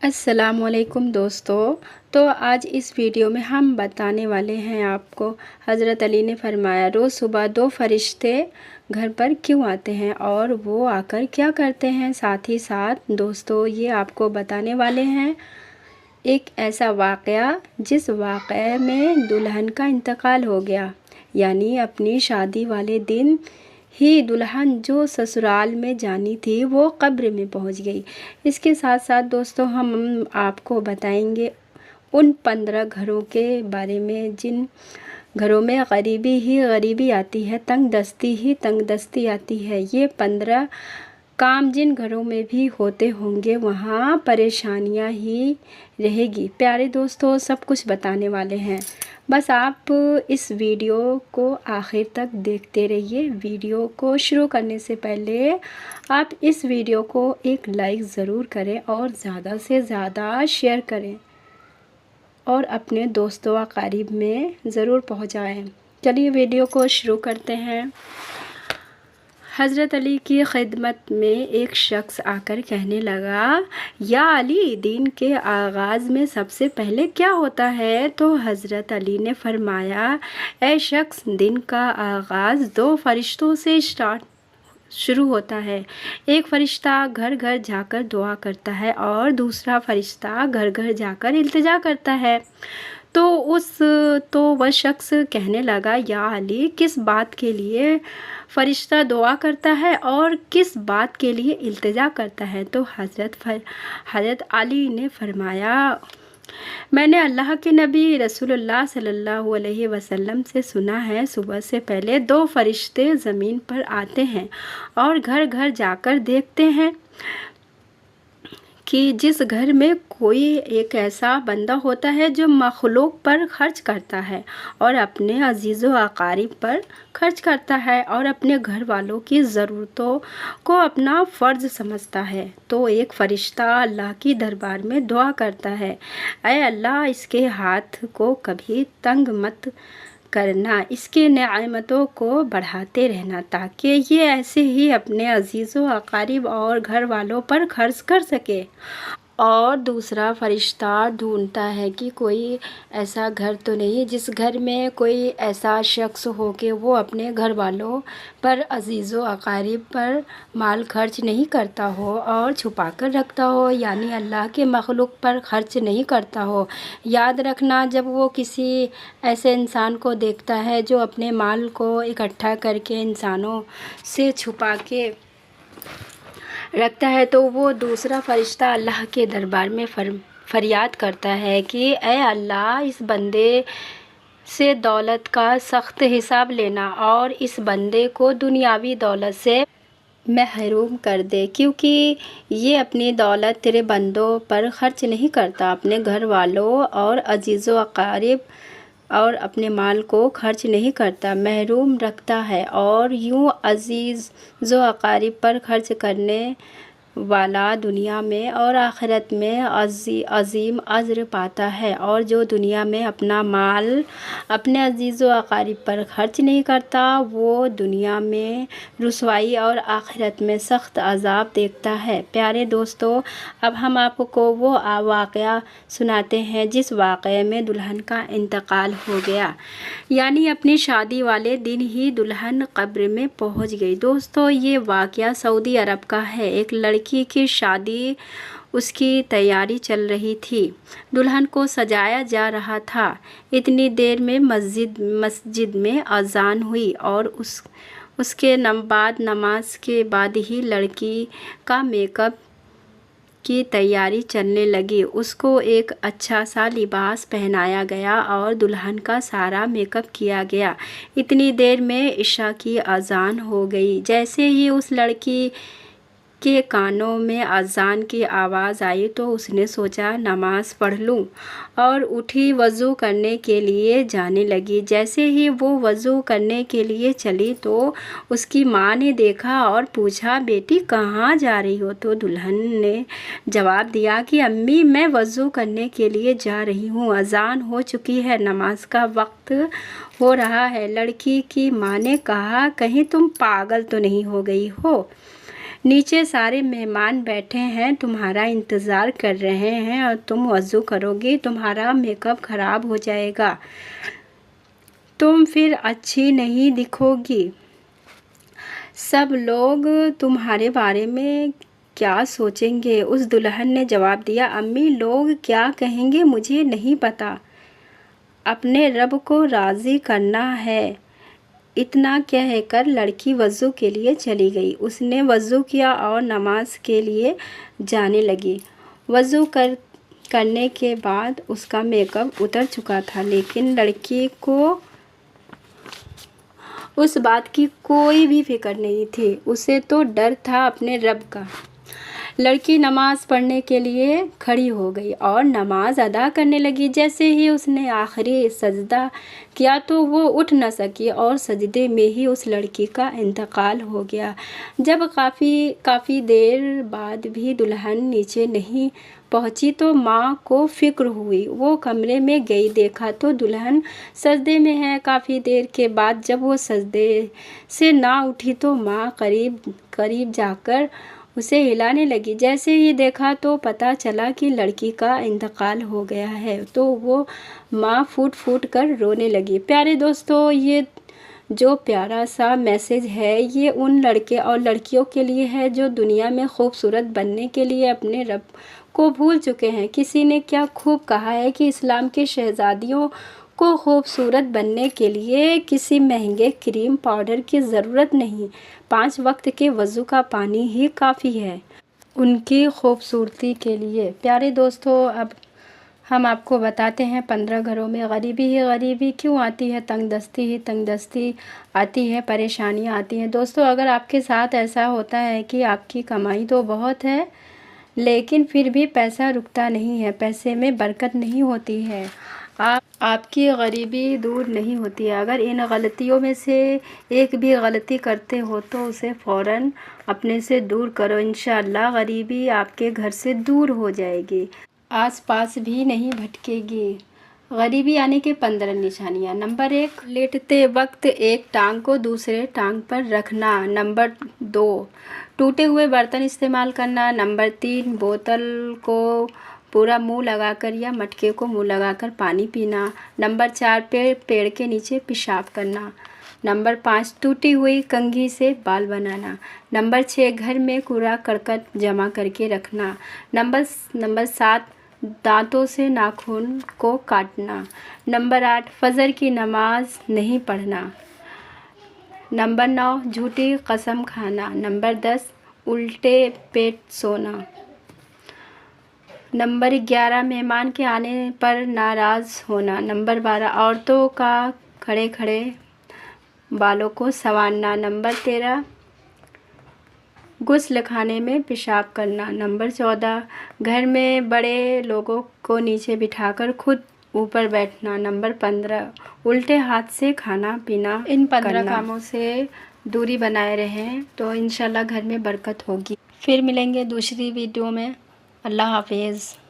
السلام علیکم دوستو، تو آج اس ویڈیو میں ہم بتانے والے ہیں آپ کو حضرت علی نے فرمایا روز صبح دو فرشتے گھر پر کیوں آتے ہیں اور وہ آ کر کیا کرتے ہیں۔ ساتھ ہی ساتھ دوستو یہ آپ کو بتانے والے ہیں ایک ایسا واقعہ جس واقعے میں دلہن کا انتقال ہو گیا، یعنی اپنی شادی والے دن ہی دلہن جو سسرال میں جانی تھی وہ قبر میں پہنچ گئی۔ اس کے ساتھ ساتھ دوستو ہم آپ کو بتائیں گے ان 15 گھروں کے بارے میں جن گھروں میں غریبی ہی غریبی آتی ہے، تنگ دستی ہی تنگ دستی آتی ہے۔ یہ 15 کام جن گھروں میں بھی ہوتے ہوں گے وہاں پریشانیاں ہی رہے گی۔ پیارے دوستو سب کچھ بتانے والے ہیں، بس آپ اس ویڈیو کو آخر تک دیکھتے رہیے۔ ویڈیو کو شروع کرنے سے پہلے آپ اس ویڈیو کو ایک لائک ضرور کریں اور زیادہ سے زیادہ شیئر کریں اور اپنے دوستوں و اقارب میں ضرور پہنچائیں۔ چلیے ویڈیو کو شروع کرتے ہیں۔ حضرت علی کی خدمت میں ایک شخص آ کر کہنے لگا، یا علی، دین کے آغاز میں سب سے پہلے کیا ہوتا ہے؟ تو حضرت علی نے فرمایا، اے شخص، دن کا آغاز 2 فرشتوں سے شروع ہوتا ہے۔ ایک فرشتہ گھر گھر جا کر دعا کرتا ہے اور دوسرا فرشتہ گھر گھر جا کر التجا کرتا ہے۔ تو وہ شخص کہنے لگا، یا علی، کس بات کے لیے فرشتہ دعا کرتا ہے اور کس بات کے لیے التجا کرتا ہے؟ تو حضرت علی نے فرمایا، میں نے اللہ کے نبی رسول اللہ صلی اللہ علیہ وسلم سے سنا ہے، صبح سے پہلے 2 فرشتے زمین پر آتے ہیں اور گھر گھر جا کر دیکھتے ہیں کہ جس گھر میں کوئی ایک ایسا بندہ ہوتا ہے جو مخلوق پر خرچ کرتا ہے اور اپنے عزیز و اقارب پر خرچ کرتا ہے اور اپنے گھر والوں کی ضرورتوں کو اپنا فرض سمجھتا ہے، تو ایک فرشتہ اللہ کی دربار میں دعا کرتا ہے، اے اللہ، اس کے ہاتھ کو کبھی تنگ مت کرنا، اس کے نعمتوں کو بڑھاتے رہنا تاکہ یہ ایسے ہی اپنے عزیز و اقارب اور گھر والوں پر خرچ کر سکے۔ اور دوسرا فرشتہ ڈھونڈتا ہے کہ کوئی ایسا گھر تو نہیں جس گھر میں کوئی ایسا شخص ہو کہ وہ اپنے گھر والوں پر، عزیز و اقارب پر مال خرچ نہیں کرتا ہو اور چھپا کر رکھتا ہو، یعنی اللہ کے مخلوق پر خرچ نہیں کرتا ہو۔ یاد رکھنا، جب وہ کسی ایسے انسان کو دیکھتا ہے جو اپنے مال کو اکٹھا کر کے انسانوں سے چھپا کے رکھتا ہے تو وہ دوسرا فرشتہ اللہ کے دربار میں فریاد کرتا ہے کہ اے اللہ، اس بندے سے دولت کا سخت حساب لینا اور اس بندے کو دنیاوی دولت سے محروم کر دے، کیونکہ یہ اپنی دولت تیرے بندوں پر خرچ نہیں کرتا، اپنے گھر والوں اور عزیز و اقارب اور اپنے مال کو خرچ نہیں کرتا، محروم رکھتا ہے، اور یوں عزیز و اقارب پر خرچ کرنے والا دنیا میں اور آخرت میں عظیم اجر پاتا ہے، اور جو دنیا میں اپنا مال اپنے عزیز و اقارب پر خرچ نہیں کرتا وہ دنیا میں رسوائی اور آخرت میں سخت عذاب دیکھتا ہے۔ پیارے دوستو، اب ہم آپ کو وہ واقعہ سناتے ہیں جس واقعے میں دلہن کا انتقال ہو گیا، یعنی اپنی شادی والے دن ہی دلہن قبر میں پہنچ گئی۔ دوستو یہ واقعہ سعودی عرب کا ہے۔ ایک لڑکی کی شادی، اس کی تیاری چل رہی تھی، دلہن کو سجایا جا رہا تھا، اتنی دیر میں مسجد میں اذان ہوئی اور اس کے بعد نماز کے بعد ہی لڑکی کا میک اپ کی تیاری چلنے لگی۔ اس کو ایک اچھا سا لباس پہنایا گیا اور دلہن کا سارا میک اپ کیا گیا۔ اتنی دیر میں عشاء کی اذان ہو گئی۔ جیسے ہی اس لڑکی کے کانوں میں اذان کی آواز آئی تو اس نے سوچا نماز پڑھ لوں، اور اٹھی وضو کرنے کے لیے جانے لگی۔ جیسے ہی وہ وضو کرنے کے لیے چلی تو اس کی ماں نے دیکھا اور پوچھا، بیٹی کہاں جا رہی ہو؟ تو دلہن نے جواب دیا کہ امی، میں وضو کرنے کے لیے جا رہی ہوں، اذان ہو چکی ہے، نماز کا وقت ہو رہا ہے۔ لڑکی کی ماں نے کہا، کہیں تم پاگل تو نہیں ہو گئی ہو؟ نیچے سارے مہمان بیٹھے ہیں، تمہارا انتظار کر رہے ہیں اور تم وضو کرو گی، تمہارا میک اپ خراب ہو جائے گا، تم پھر اچھی نہیں دکھو گی۔ سب لوگ تمہارے بارے میں کیا سوچیں گے؟ اس دلہن نے جواب دیا، امی لوگ کیا کہیں گے مجھے نہیں پتا، اپنے رب کو راضی کرنا ہے۔ اتنا کہہ کر لڑکی وضو کے لیے چلی گئی۔ اس نے وضو کیا اور نماز کے لیے جانے لگی۔ وضو کرنے کے بعد اس کا میک اپ اتر چکا تھا، لیکن لڑکی کو اس بات کی کوئی بھی فکر نہیں تھی، اسے تو ڈر تھا اپنے رب کا۔ لڑکی نماز پڑھنے کے لیے کھڑی ہو گئی اور نماز ادا کرنے لگی۔ جیسے ہی اس نے آخری سجدہ کیا تو وہ اٹھ نہ سکی اور سجدے میں ہی اس لڑکی کا انتقال ہو گیا۔ جب کافی دیر بعد بھی دلہن نیچے نہیں پہنچی تو ماں کو فکر ہوئی۔ وہ کمرے میں گئی، دیکھا تو دلہن سجدے میں ہے۔ کافی دیر کے بعد جب وہ سجدے سے نہ اٹھی تو ماں قریب جا کر اسے ہلانے لگی۔ جیسے ہی دیکھا تو پتہ چلا کہ لڑکی کا انتقال ہو گیا ہے تو وہ ماں پھوٹ پھوٹ کر رونے لگی۔ پیارے دوستو، یہ جو پیارا سا میسج ہے یہ ان لڑکے اور لڑکیوں کے لیے ہے جو دنیا میں خوبصورت بننے کے لیے اپنے رب کو بھول چکے ہیں۔ کسی نے کیا خوب کہا ہے کہ اسلام کی شہزادیوں کو خوبصورت بننے کے لیے کسی مہنگے کریم پاؤڈر کی ضرورت نہیں، 5 وقت کے وضو کا پانی ہی کافی ہے ان کی خوبصورتی کے لیے۔ پیارے دوستو، اب ہم آپ کو بتاتے ہیں 15 گھروں میں غریبی ہی غریبی کیوں آتی ہے، تنگ دستی ہی تنگ دستی آتی ہے، پریشانیاں آتی ہیں۔ دوستو، اگر آپ کے ساتھ ایسا ہوتا ہے کہ آپ کی کمائی تو بہت ہے لیکن پھر بھی پیسہ رکتا نہیں ہے، پیسے میں برکت نہیں ہوتی ہے، آپ کی غریبی دور نہیں ہوتی ہے، اگر ان غلطیوں میں سے ایک بھی غلطی کرتے ہو تو اسے فوراً اپنے سے دور کرو، انشاءاللہ غریبی آپ کے گھر سے دور ہو جائے گی، آس پاس بھی نہیں بھٹکے گی۔ غریبی آنے کے 15 نشانیاں۔ نمبر 1، لیٹتے وقت ایک ٹانگ کو دوسرے ٹانگ پر رکھنا۔ نمبر 2، ٹوٹے ہوئے برتن استعمال کرنا۔ نمبر 3، بوتل کو پورا منہ لگا کر یا مٹکے کو منہ لگا کر پانی پینا۔ نمبر 4، پیڑ کے نیچے پیشاب کرنا۔ نمبر 5، ٹوٹی ہوئی کنگھی سے بال بنانا۔ نمبر 6، گھر میں کوڑا کرکٹ جمع کر کے رکھنا۔ نمبر 7، دانتوں سے ناخن کو کاٹنا۔ نمبر 8، فجر کی نماز نہیں پڑھنا۔ نمبر 9، جھوٹی قسم کھانا۔ نمبر 10، الٹے پیٹ سونا۔ نمبر 11، مہمان کے آنے پر ناراض ہونا۔ نمبر 12، عورتوں کا کھڑے کھڑے بالوں کو سنوارنا۔ نمبر 13، غسل خانے میں پیشاب کرنا۔ نمبر 14، گھر میں بڑے لوگوں کو نیچے بٹھا کر خود اوپر بیٹھنا۔ نمبر 15، الٹے ہاتھ سے کھانا پینا کرنا۔ ان 15 کاموں سے دوری بنائے رہیں تو انشاءاللہ گھر میں برکت ہوگی۔ پھر ملیں گے دوسری ویڈیو میں۔ اللہ حافظ۔